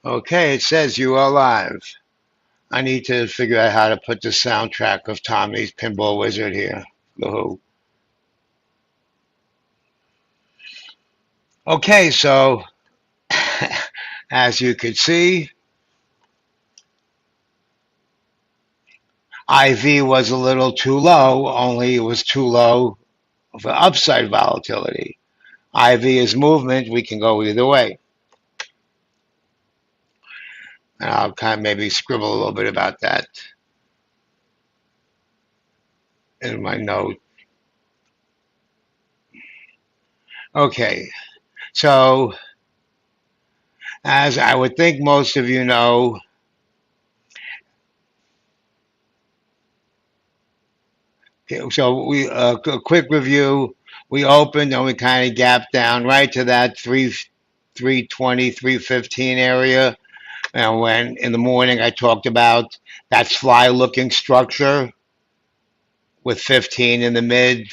Okay, it says you are live. I need to figure out how to put the soundtrack of Tommy's Pinball Wizard here. The Who. Okay, so as you can see, IV was a little too low, only it was too low for upside volatility. IV is movement, we can go either way. And I'll kind of maybe scribble a little bit about that in my note. Okay, so as I would think most of you know, okay, so a quick review. We opened and we kind of gapped down right to that 320, 315 area. And when in the morning I talked about that fly looking structure with 15 in the mid,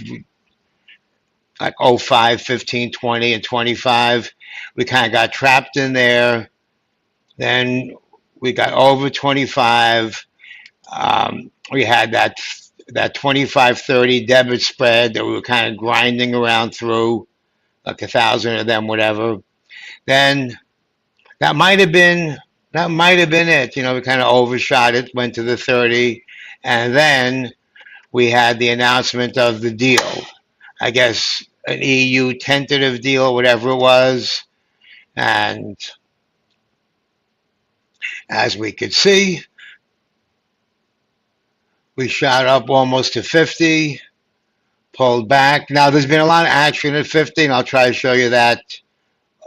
like 05, 15, 20, and 25. We kind of got trapped in there. Then we got over 25. We had that 25-30 debit spread that we were kind of grinding around through, like 1,000 of them, whatever. Then that might have been it. We kind of overshot it, went to the 30, and then we had the announcement of the deal. I guess an EU tentative deal, whatever it was, and as we could see, we shot up almost to 50, pulled back. Now there's been a lot of action at 50, and I'll try to show you that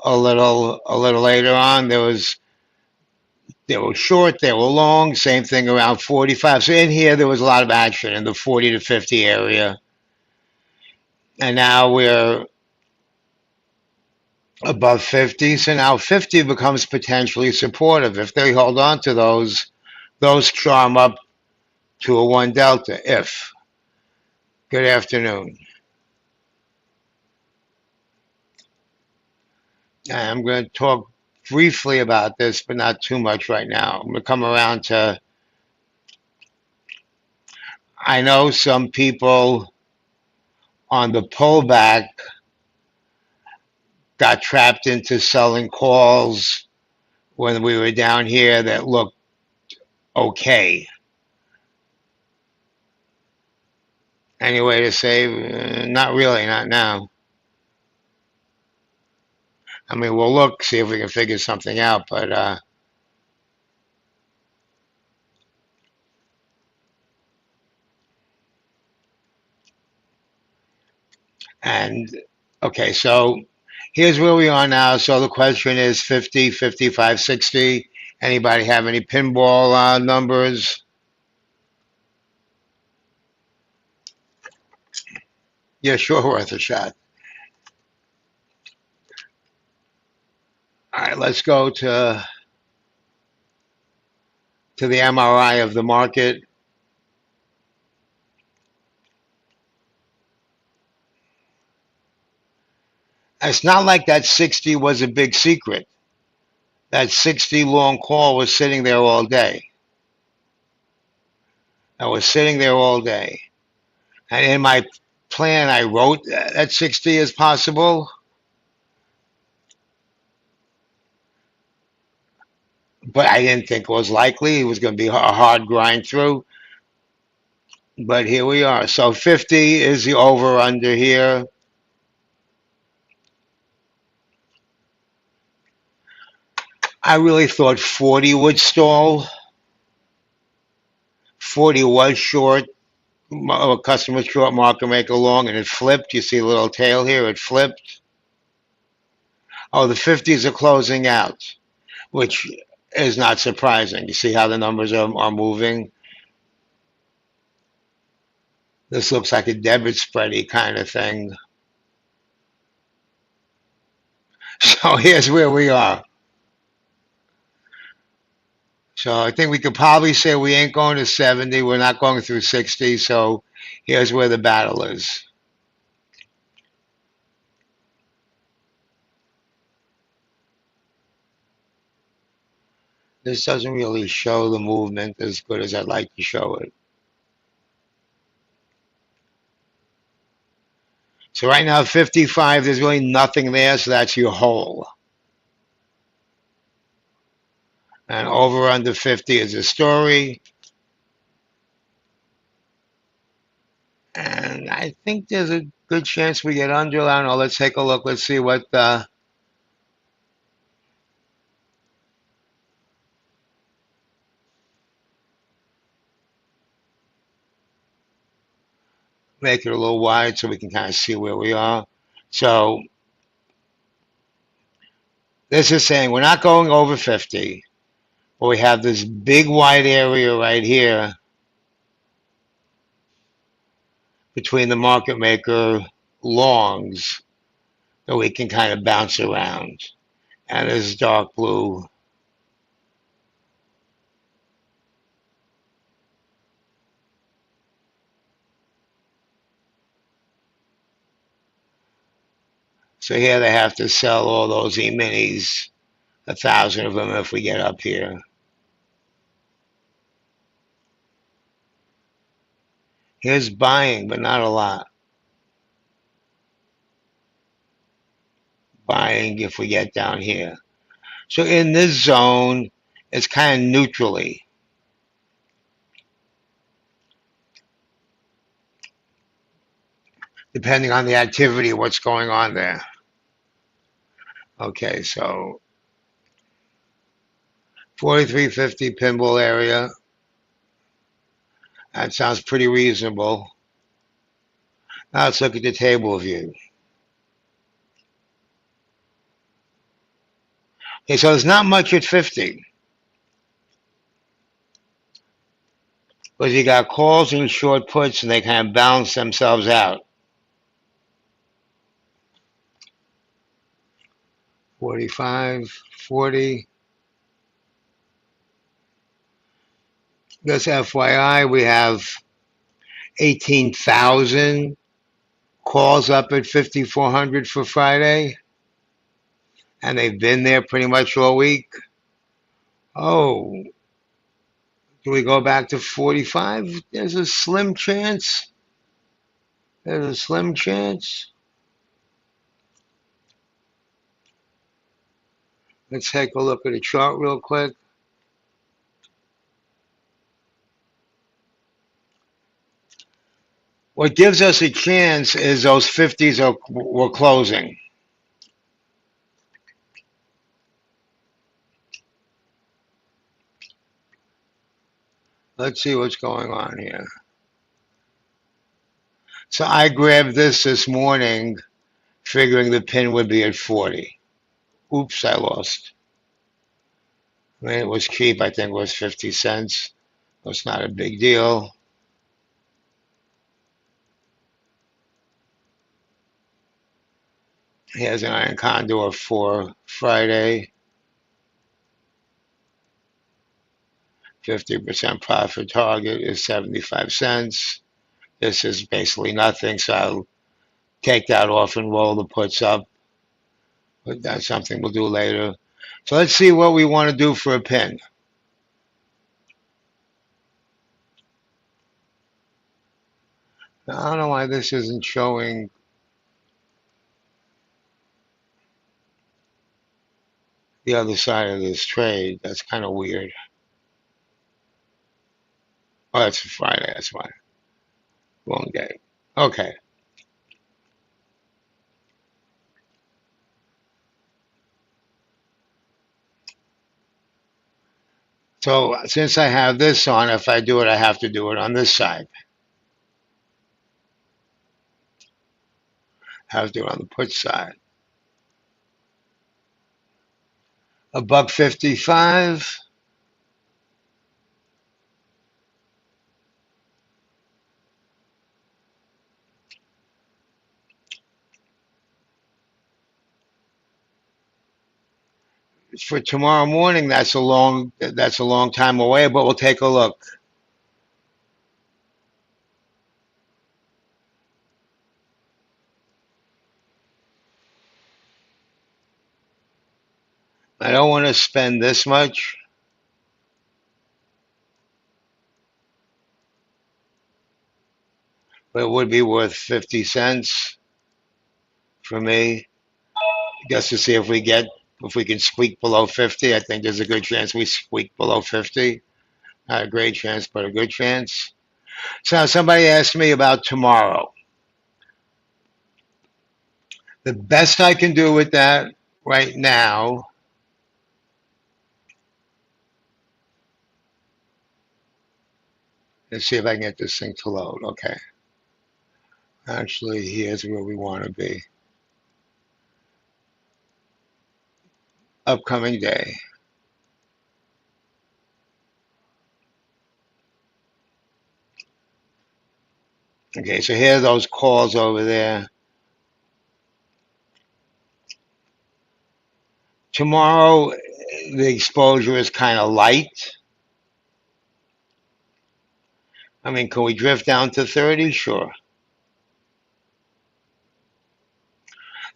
a little later on. They were short, they were long, same thing around 45. So in here there was a lot of action in the 40 to 50 area. And now we're above 50. So now 50 becomes potentially supportive. If they hold on to those charm up to a 1 delta. If. Good afternoon. I'm going to talk briefly about this, but not too much right now. I'm going to come around to, I know some people on the pullback got trapped into selling calls when we were down here that looked okay. Any way to say, not really, not now. I mean, we'll look, see if we can figure something out, but and okay, so here's where we are now. So the question is 50, 55, 60. Anybody have any pinball numbers? Yeah, sure, worth a shot. All right, let's go to the MRI of the market. It's not like that 60 was a big secret. That 60 long call was sitting there all day. I was sitting there all day. And in my plan, I wrote that 60 is possible, but I didn't think it was likely. It was going to be a hard grind through. But here we are. So 50 is the over under here. I really thought 40 would stall. 40 was short. A customer short, market maker long, and it flipped. You see a little tail here. It flipped. Oh, the 50s are closing out, which is not surprising. You see how the numbers are moving? This looks like a debit spready kind of thing. So here's where we are. So I think we could probably say we ain't going to 70. We're not going through 60. So here's where the battle is. This doesn't really show the movement as good as I'd like to show it. So right now, 55, there's really nothing there, so that's your hole. And over under 50 is a story. And I think there's a good chance we get under. I don't know. Let's take a look. Let's see what make it a little wide so we can kind of see where we are. So this is saying we're not going over 50, but we have this big wide area right here between the market maker longs that we can kind of bounce around. And this dark blue. So here they have to sell all those E-minis, 1,000 of them if we get up here. Here's buying, but not a lot. Buying if we get down here. So in this zone, it's kind of neutrally, depending on the activity, what's going on there. Okay, so 4350 pinball area. That sounds pretty reasonable. Now let's look at the table view. Okay, so there's not much at 50. Because you got calls and short puts, and they kind of balance themselves out. 45, 40. Just FYI, we have 18,000 calls up at 5,400 for Friday, and they've been there pretty much all week. Oh, do we go back to 45? There's a slim chance. There's a slim chance. Let's take a look at a chart real quick. What gives us a chance is those 50s were closing. Let's see what's going on here. So I grabbed this morning, figuring the pin would be at 40. Oops, I lost. I mean, it was cheap. I think it was 50 cents. It's not a big deal. Here's an iron condor for Friday. 50% profit target is 75 cents. This is basically nothing, so I'll take that off and roll the puts up. But that's something we'll do later. So let's see what we want to do for a pin. Now, I don't know why this isn't showing the other side of this trade. That's kind of weird. Oh, that's Friday. That's why. Wrong day. Okay. So since I have this on, if I do it, I have to do it on this side. I have to do it on the put side. $1.55. For tomorrow morning, that's a long time away, but we'll take a look. I don't want to spend this much. but it would be worth 50 cents for me, just to see if we can squeak below 50. I think there's a good chance we squeak below 50. Not a great chance, but a good chance. So somebody asked me about tomorrow. The best I can do with that right now, let's see if I can get this thing to load. Okay. Actually, here's where we want to be. Upcoming day. Okay, so here are those calls over there. Tomorrow, the exposure is kind of light. I mean, can we drift down to 30? Sure.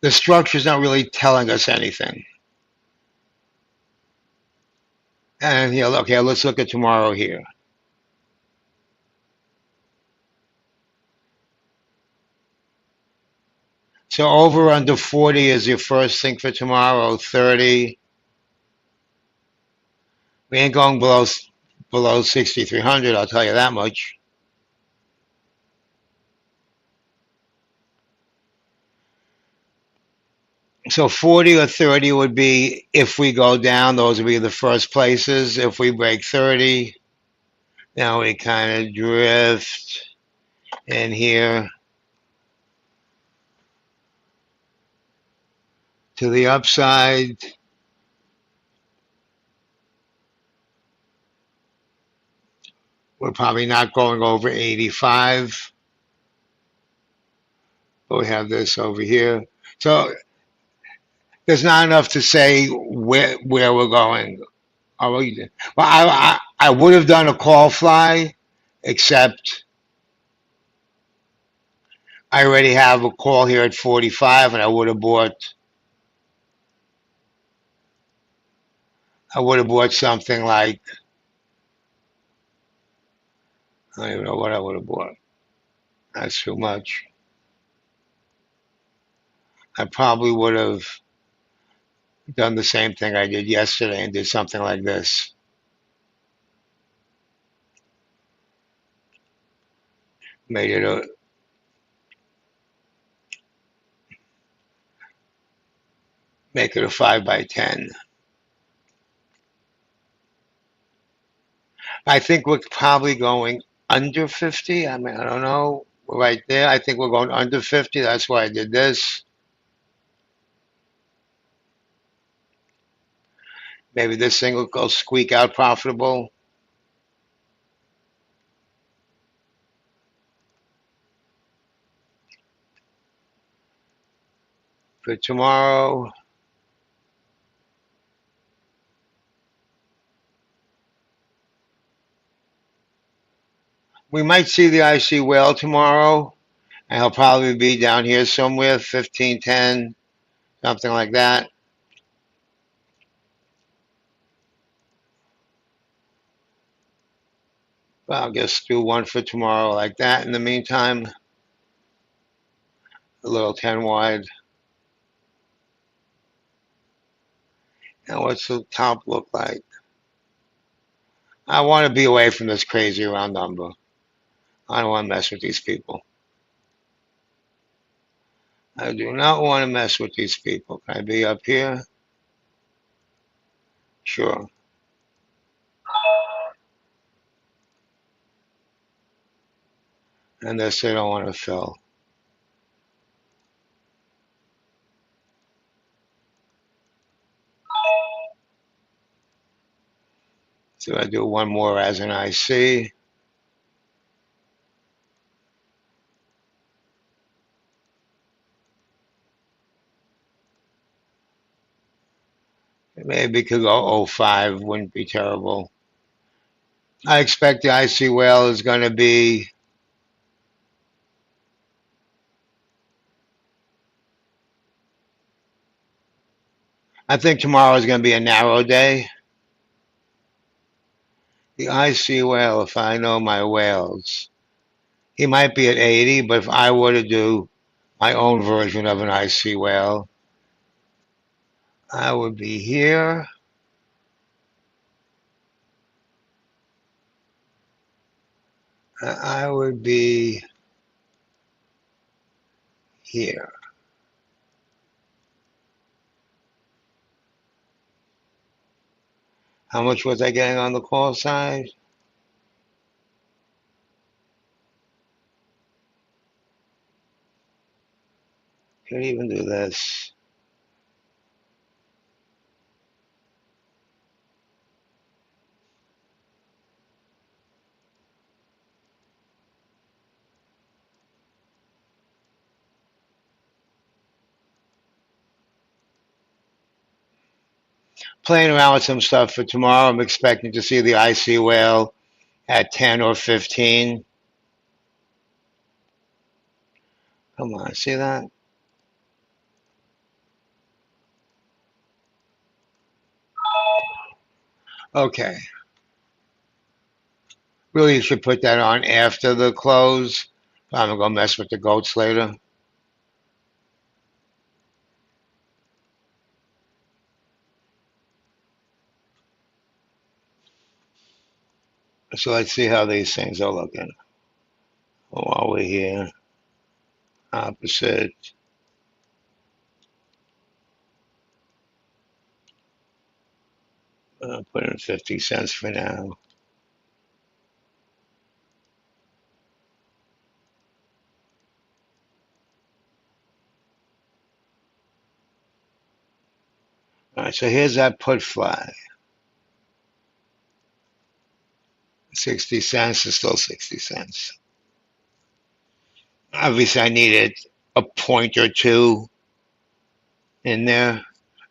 The structure's not really telling us anything. And here, okay, let's look at tomorrow here. So over under 40 is your first thing for tomorrow. 30. We ain't going below 6,300. I'll tell you that much. So 40 or 30 would be if we go down. Those would be the first places. If we break 30, now we kind of drift in here to the upside. We're probably not going over 85, but we have this over here. So there's not enough to say where we're going. Well, I would have done a call fly, except I already have a call here at 45, and I would have bought something like, I don't even know what I would have bought. That's too much. I probably would have done the same thing I did yesterday and did something like this. Made it make it a 5 by 10. I think we're probably going under 50. I mean, I don't know. Right there, I think we're going under 50. That's why I did this. Maybe this thing will go squeak out profitable for tomorrow. We might see the IC whale tomorrow, and he'll probably be down here somewhere, 1510, something like that. Well, I'll just do one for tomorrow like that. In the meantime, a little 10 wide. And what's the top look like? I want to be away from this crazy round number. I don't want to mess with these people. I do not want to mess with these people. Can I be up here? Sure. And this I don't want to fill. So I do one more as an IC. Maybe could go 05, wouldn't be terrible. I expect the IC whale is going to be, I think tomorrow is going to be a narrow day. The IC whale, if I know my whales, He might be at 80, but if I were to do my own version of an IC whale, I would be here. I would be here. How much was I getting on the call side? Can't even do this. Playing around with some stuff for tomorrow. I'm expecting to see the IC whale at 10 or 15. Come on, see that? Okay. Really, you should put that on after the close. I'm going to go mess with the goats later. So let's see how these things are looking. While we're here, opposite. Put in 50 cents for now. All right, so here's that put flag. 60 cents is still 60 cents. Obviously, I needed a point or two in there.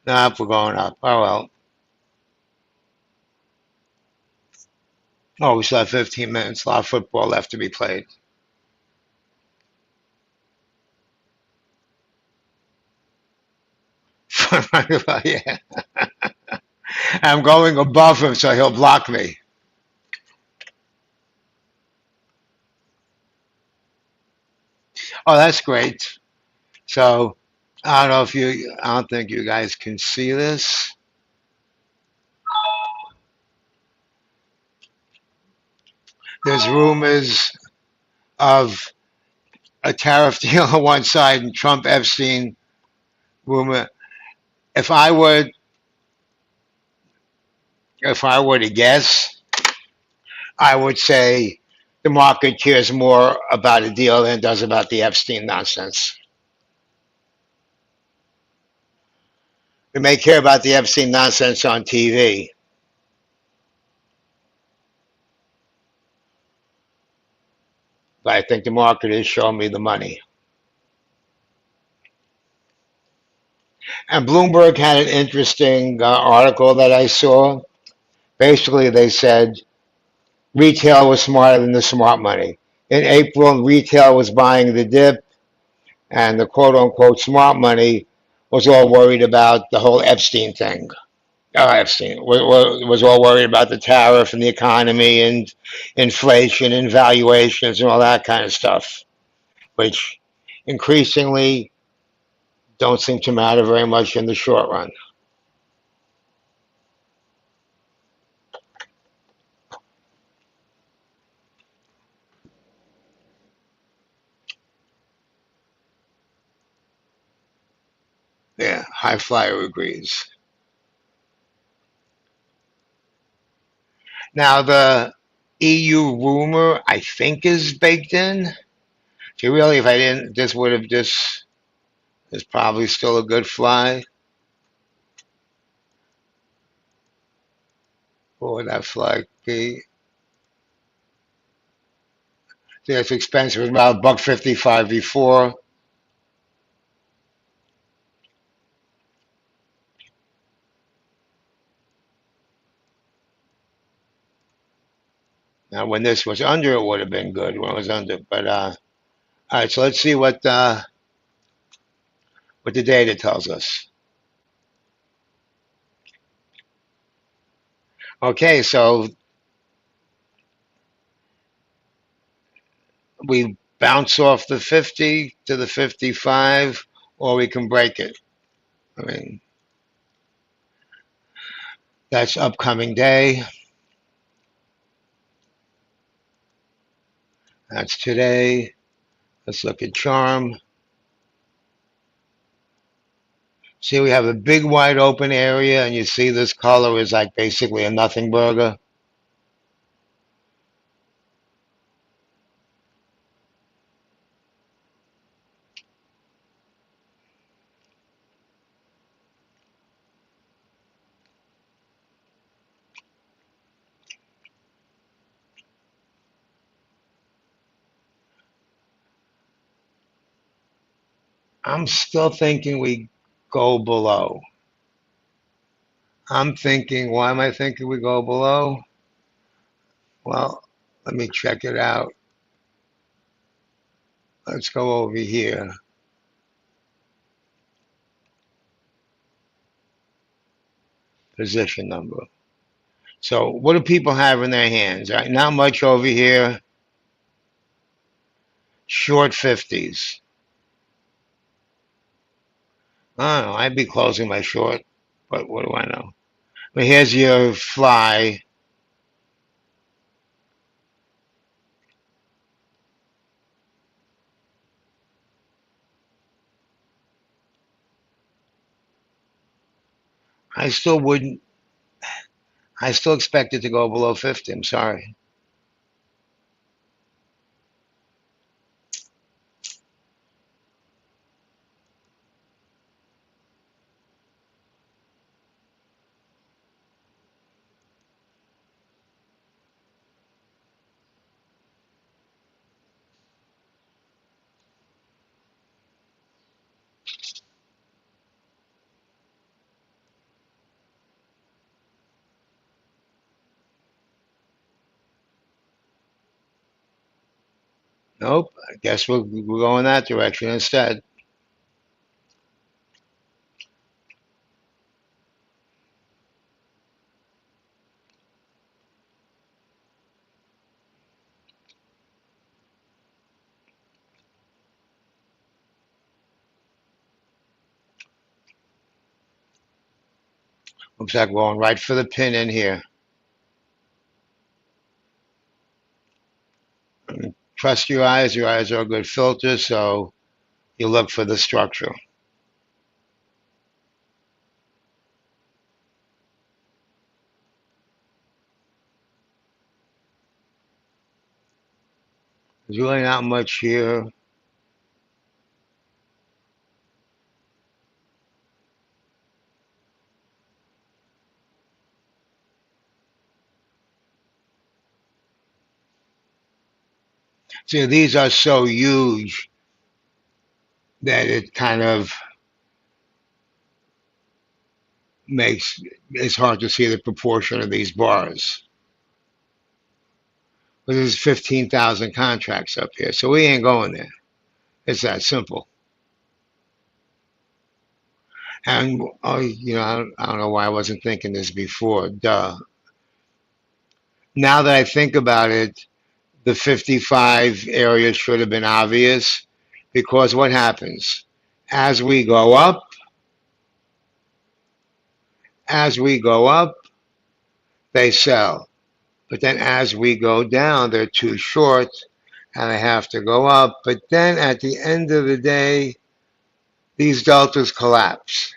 Nope, we're going up. Oh, well. Oh, we still have 15 minutes. A lot of football left to be played. Yeah. I'm going above him, so he'll block me. Oh, that's great. So I don't know if you, I don't think you guys can see this. There's rumors of a tariff deal on one side and Trump Epstein rumor. If I were, if I were to guess, I would say the market cares more about a deal than it does about the Epstein nonsense. We may care about the Epstein nonsense on TV, but I think the market is showing me the money. And Bloomberg had an interesting article that I saw. Basically, they said retail was smarter than the smart money. In April, retail was buying the dip, and the quote unquote smart money was all worried about the whole Epstein thing. Epstein was all worried about the tariff and the economy and inflation and valuations and all that kind of stuff, which increasingly don't seem to matter very much in the short run. Yeah, High Flyer agrees. Now, the EU rumor, I think, is baked in. So really, if I didn't, this would have just is probably still a good fly. What would that flag be? Yeah, it's expensive. It was about $1.55 before. Now, when this was under, it would have been good when it was under. But all right, so let's see what the data tells us. Okay, so we bounce off the 50 to the 55, or we can break it. I mean, that's upcoming day. That's today. Let's look at charm. See, we have a big wide open area, and you see this color is like basically a nothing burger. I'm still thinking we go below. I'm thinking, why am I thinking we go below? Well, let me check it out. Let's go over here. Position number. So what do people have in their hands? Right, not much over here. Short 50s. I don't know. I'd be closing my short, but what do I know? But here's your fly. I still wouldn't. I still expect it to go below 50. I'm sorry. Nope. I guess we're going that direction instead. Looks like we're going right for the pin in here. Trust your eyes. Your eyes are a good filter, so you look for the structure. There's really not much here. See, these are so huge that it kind of makes it's hard to see the proportion of these bars. But there's 15,000 contracts up here, so we ain't going there. It's that simple. And oh, I don't know why I wasn't thinking this before. Duh. Now that I think about it, the 55 area should have been obvious because what happens? As we go up, as we go up, they sell. But then as we go down, they're too short and they have to go up. But then at the end of the day, these deltas collapse.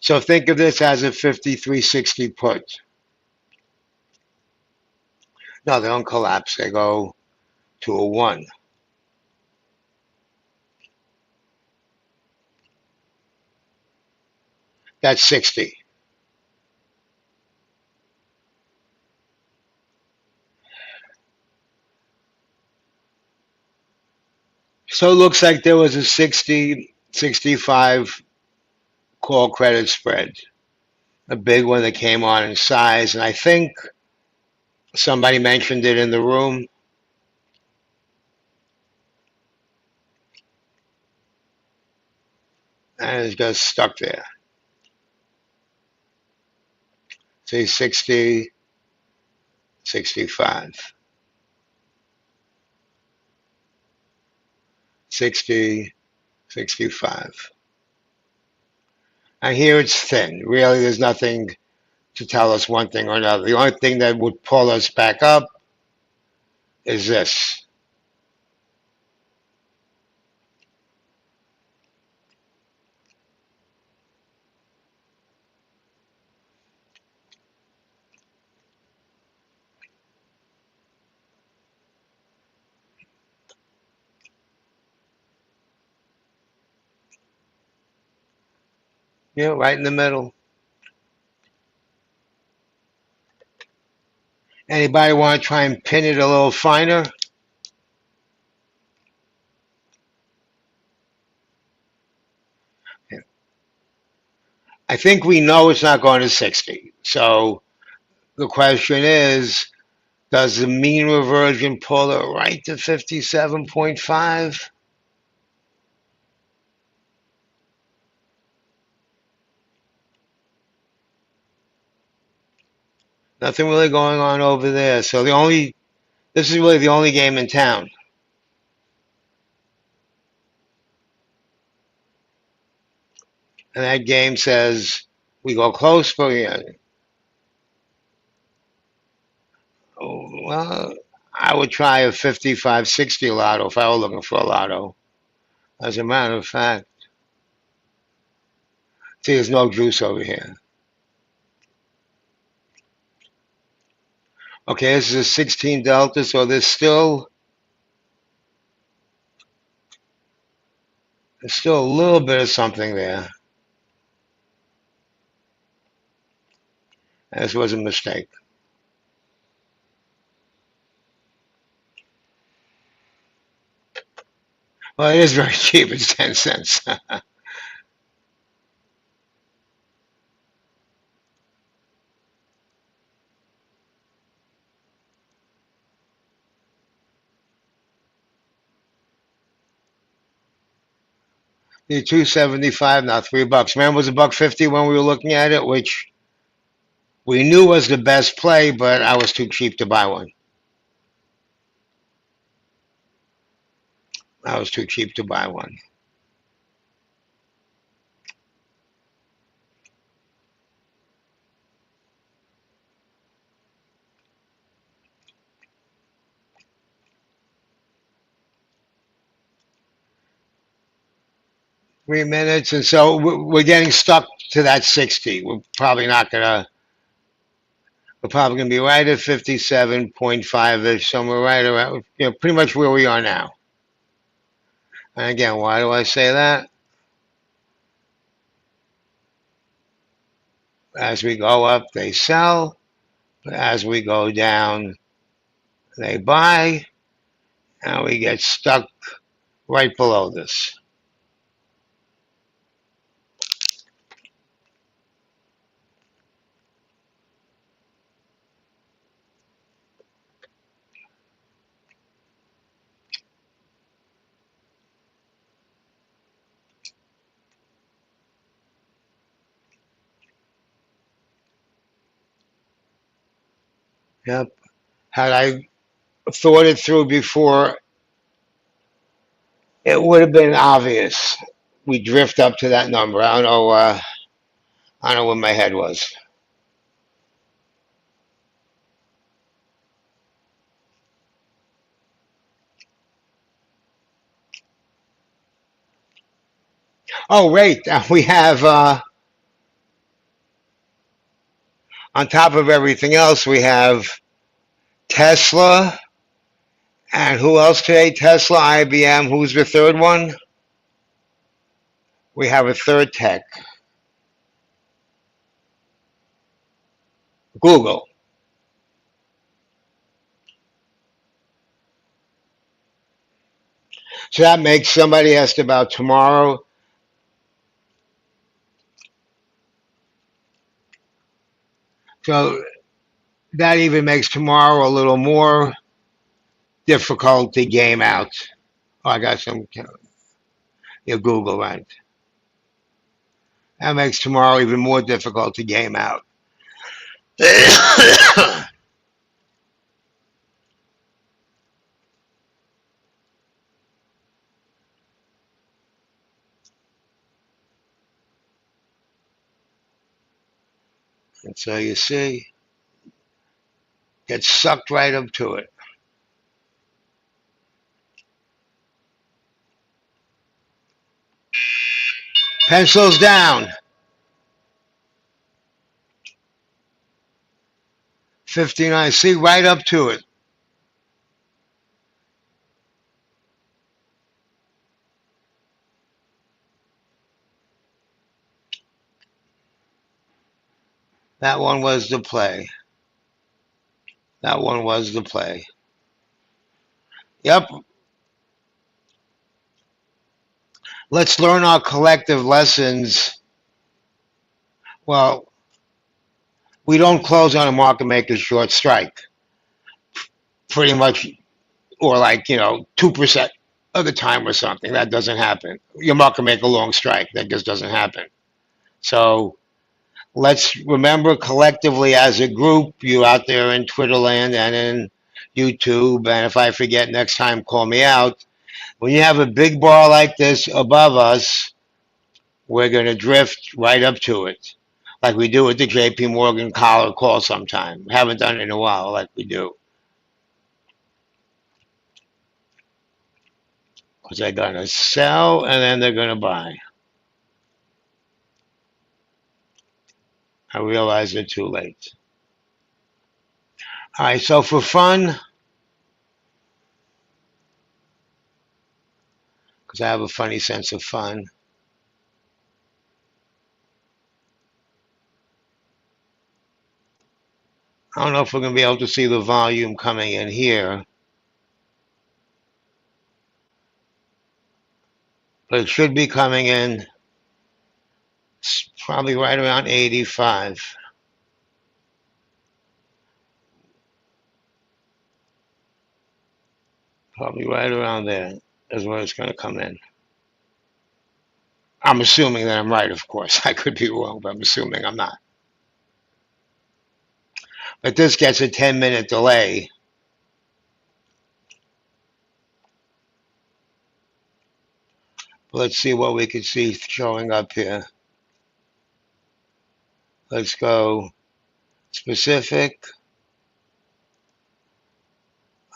So think of this as a 5360 put. No, they don't collapse. They go to a 1. That's 60. So it looks like there was a 60, 65 call credit spread. a big one that came on in size, and I think somebody mentioned it in the room, and it just stuck there. See, 60, 65, 60, 65. And here it's thin. Really, there's nothing to tell us one thing or another. The only thing that would pull us back up is this. Right in the middle. Anybody want to try and pin it a little finer? I think we know it's not going to 60. So the question is, does the mean reversion pull it right to 57.5? Nothing really going on over there. So this is really the only game in town. And that game says we go close for you. Well, I would try a 55-60 lotto if I were looking for a lotto. As a matter of fact, see, there's no juice over here. Okay, this is a 16 delta, so there's still a little bit of something there. This was a mistake. Well, it is very cheap. It's 10 cents. The 275 now, $3. Remember, it was $1.50 when we were looking at it, which we knew was the best play, but I was too cheap to buy one. I was too cheap to buy one. $3 minutes, and so we're getting stuck to that 60. We're probably gonna be right at 57.5 ish, somewhere right around, pretty much where we are now. And again, why do I say that? As we go up, they sell. As we go down, they buy, and we get stuck right below this. Yep. Had I thought it through before, it would have been obvious. We drift up to that number. I don't know. I don't know where my head was. Oh, wait. We have on top of everything else, we have Tesla. And who else today? Tesla, IBM. Who's the third one? We have a third tech, Google. So that makes somebody asked about tomorrow. So that even makes tomorrow a little more difficult to game out. Oh, I got some your Google right. That makes tomorrow even more difficult to game out. And so you see, get sucked right up to it. Pencils down. 59. See, right up to it. That one was the play. That one was the play. Yep. Let's learn our collective lessons. Well, we don't close on a market maker short strike. Pretty much, or like, 2% of the time or something. That doesn't happen. Your market maker long strike. That just doesn't happen. So let's remember collectively as a group, you out there in Twitterland and in YouTube, and if I forget next time, call me out. When you have a big bar like this above us, we're going to drift right up to it, like we do with the JP Morgan collar call sometime. Haven't done it in a while like we do. Because they're going to sell and then they're going to buy. I realize they're too late. All right, so for fun, because I have a funny sense of fun, I don't know if we're going to be able to see the volume coming in here, but it should be coming in probably right around 85. Probably right around there is where it's going to come in. I'm assuming that I'm right, of course. I could be wrong, but I'm assuming I'm not. But this gets a 10-minute delay. Let's see what we can see showing up here. Let's go specific.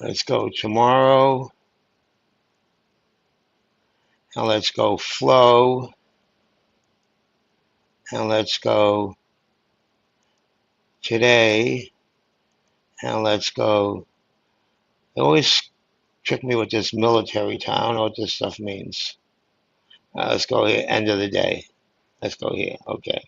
Let's go tomorrow. And let's go flow. And let's go today. And let's go. They always trick me with this military time. I don't know what this stuff means. Let's go here. End of the day. Let's go here. Okay.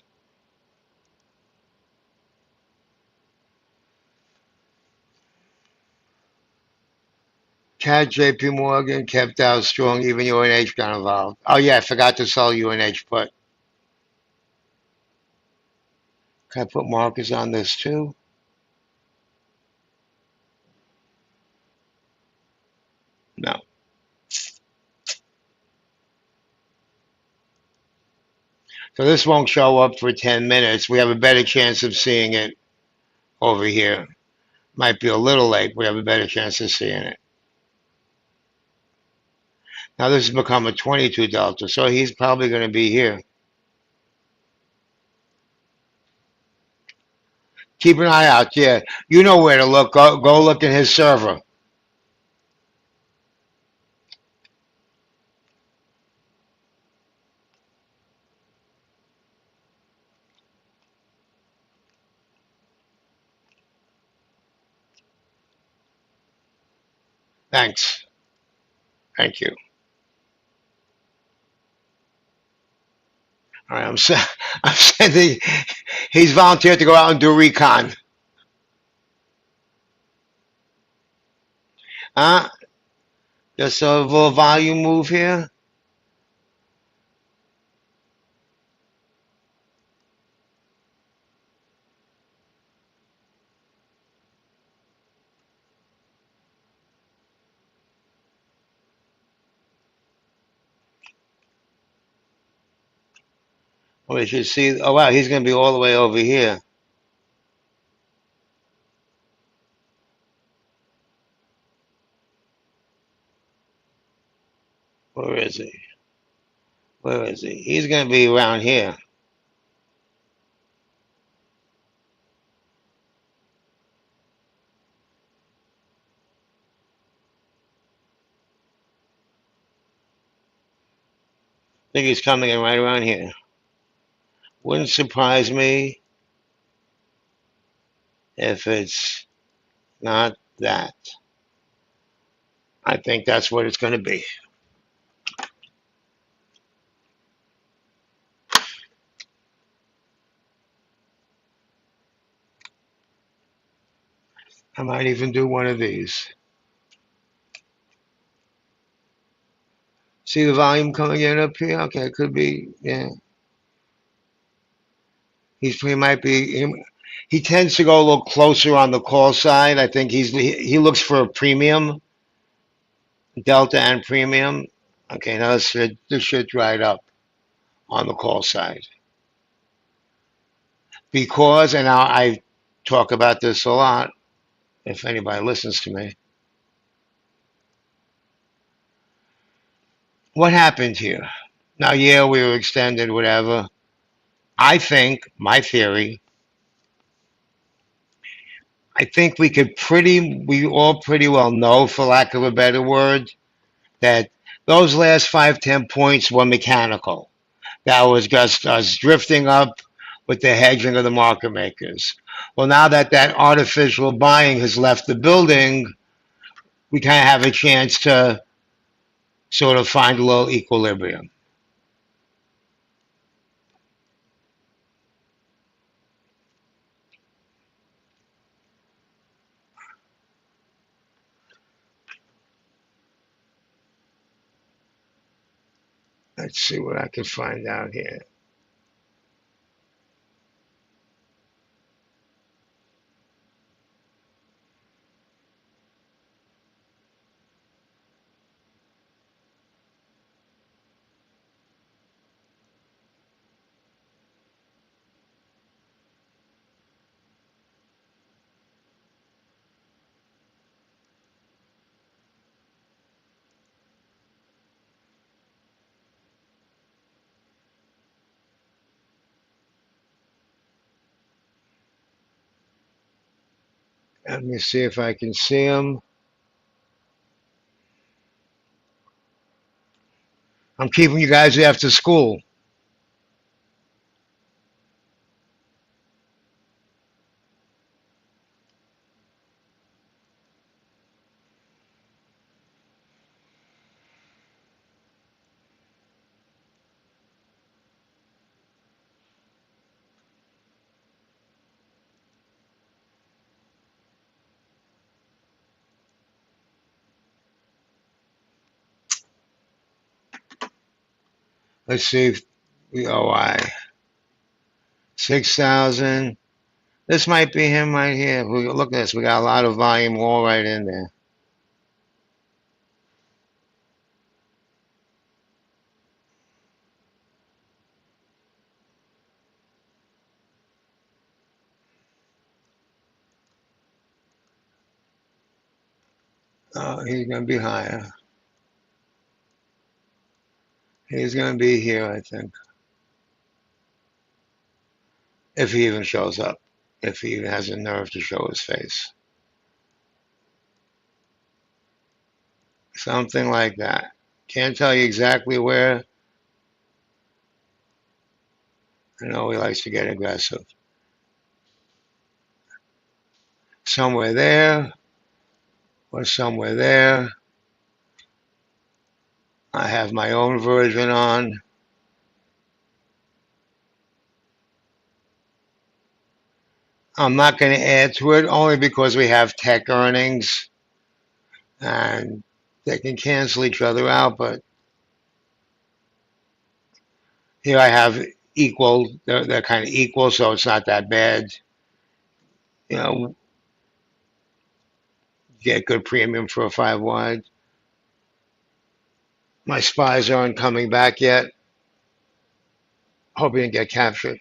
Cat JP Morgan kept out strong. Even UNH got involved. Oh, yeah. I forgot to sell UNH put. Can I put markers on this too? No. So this won't show up for 10 minutes. We have a better chance of seeing it over here. Might be a little late. We have a better chance of seeing it. Now this has become a 22 delta, so he's probably going to be here. Keep an eye out. Yeah, you know where to look. Go look in his server. Thanks. Thank you. All right, I'm sending. He's volunteered to go out and do recon. Just a little volume move here. We should see. Oh wow, he's going to be all the way over here. Where is he? Where is he? He's going to be around here. I think he's coming in right around here. Wouldn't surprise me if it's not that. I think that's what it's going to be. I might even do one of these. See the volume coming in up here? Okay, it could be, yeah. He might be, he tends to go a little closer on the call side. I think he looks for a premium, delta and premium. Okay, now this should right up on the call side. Because, and I talk about this a lot, if anybody listens to me. What happened here? Now, yeah, we were extended, whatever. I think, my theory, I think we all pretty well know, for lack of a better word, that those last 5, 10 points were mechanical. That was just us drifting up with the hedging of the market makers. Well, now that that artificial buying has left the building, we kind of have a chance to sort of find a little equilibrium. Let's see what I can find out here. Let me see if I can see them. I'm keeping you guys after school. Let's see if we OI 6,000. This might be him right here. Look at this. We got a lot of volume all right in there. Oh, he's going to be higher. He's going to be here, I think, if he even shows up, if he even has the nerve to show his face. Something like that. Can't tell you exactly where. I know he likes to get aggressive. Somewhere there or somewhere there. I have my own version on. I'm not going to add to it only because we have tech earnings and they can cancel each other out. But here I have equal, they're kind of equal, so it's not that bad. You know, get good premium for a 5 wide. My spies aren't coming back yet. Hope you didn't get captured.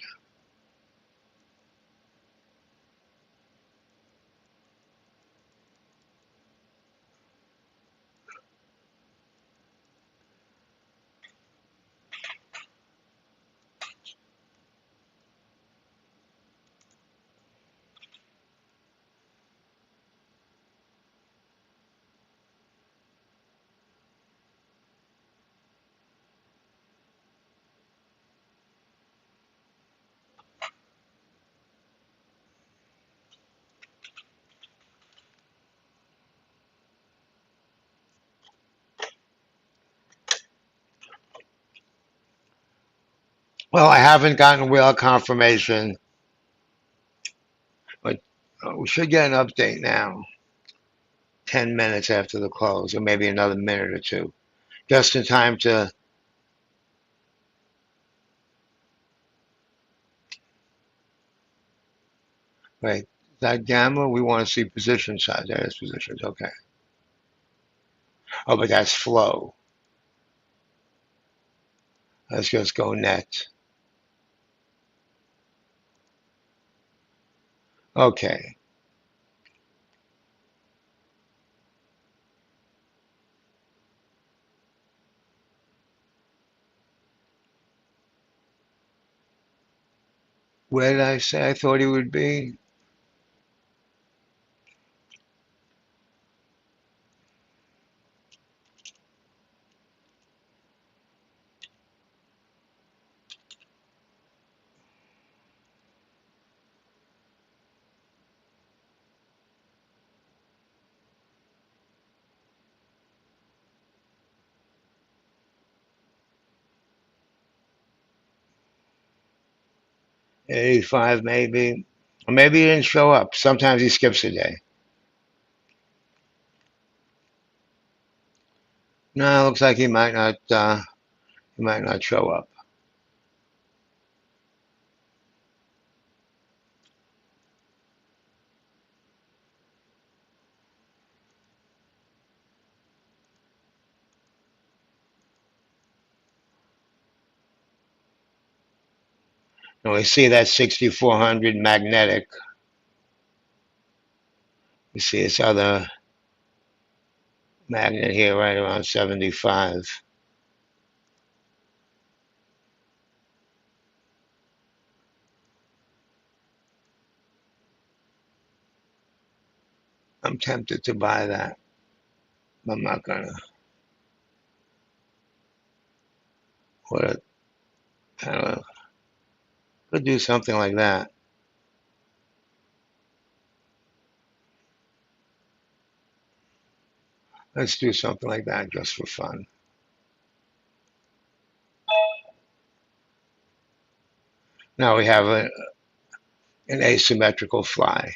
Well, I haven't gotten wheel confirmation, but we should get an update now. 10 minutes after the close, or maybe another minute or two, just in time to. Wait, that gamma? We want to see position size. That is positions. Okay. Oh, but that's flow. Let's just go net. Okay. Where did I say I thought he would be? '85 maybe. Or maybe he didn't show up. Sometimes he skips a day. No, it looks like he might not. He might not show up. And we see that 6400 magnetic. We see this other magnet here right around 75. I'm tempted to buy that. I'm not gonna. What a, I don't know. Could do something like that. Let's do something like that just for fun. Now we have an asymmetrical fly.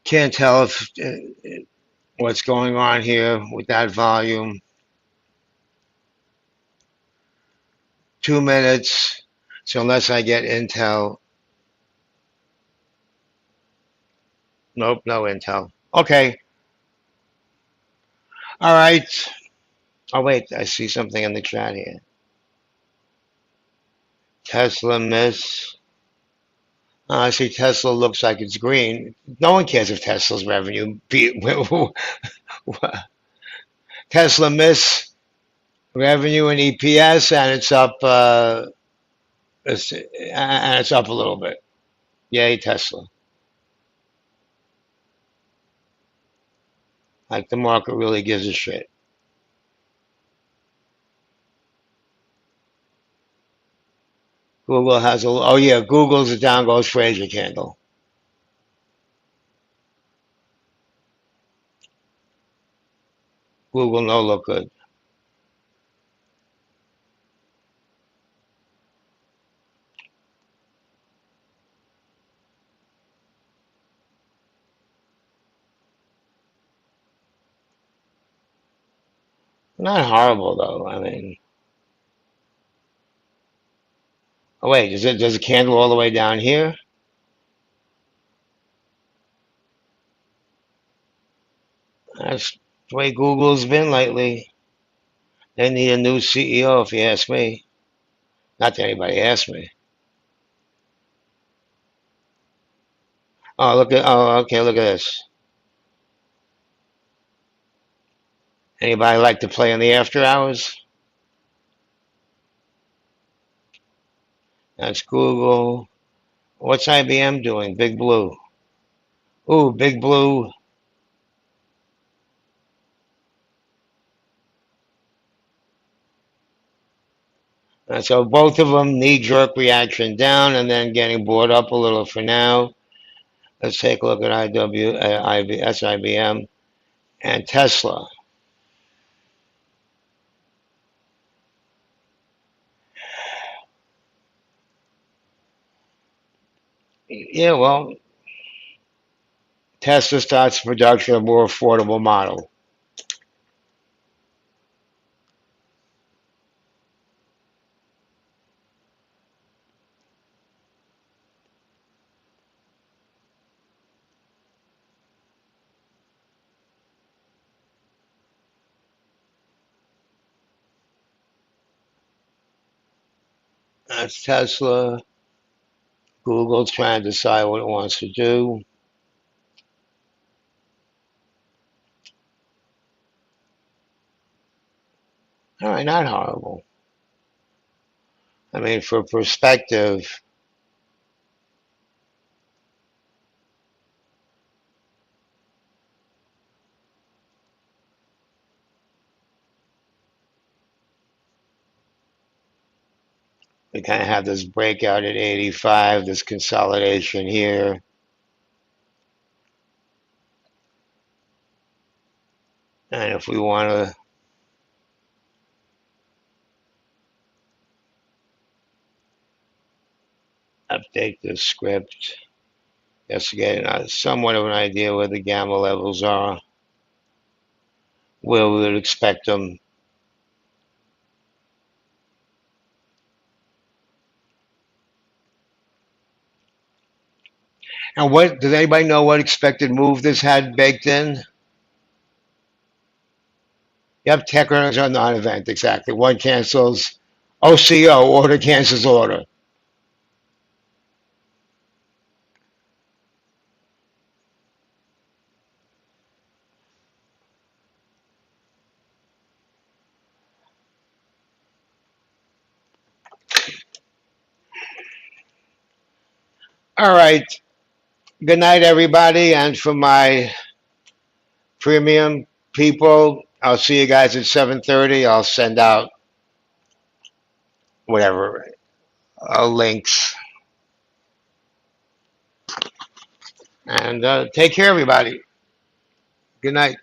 Can't tell if what's going on here with that volume. 2 minutes. So unless I get intel, nope, no intel. Okay, all right. Oh wait, I see something in the chat here. Tesla miss. I see Tesla looks like it's green. No one cares if Tesla's revenue Tesla miss revenue and EPS, and it's up. It's up a little bit. Yay, Tesla! Like the market really gives a shit. Google has a. Oh yeah, Google's a down goes Fraser candle. Google no look good. Not horrible though. I mean, Oh wait, does it candle all the way down here? That's the way Google's been lately. They need a new CEO, if you ask me. Not that anybody asked me. Oh, okay, look at this. Anybody like to play in the after hours? That's Google. What's IBM doing? Big Blue. Ooh, Big Blue. So both of them knee-jerk reaction down and then getting brought up a little for now. Let's take a look at that's IBM and Tesla. Yeah, well, Tesla starts production of a more affordable model. That's Tesla. Google's trying to decide what it wants to do. All right, not horrible. I mean, for perspective, we kind of have this breakout at 85, this consolidation here. And if we want to update the script, just to get somewhat of an idea where the gamma levels are, where we would expect them. And what does anybody know what expected move this had baked in? Yep, tech earnings are non-event, exactly. One cancels OCO, order cancels order. All right. Good night, everybody. And for my premium people, I'll see you guys at 7:30. I'll send out whatever links. And take care, everybody. Good night.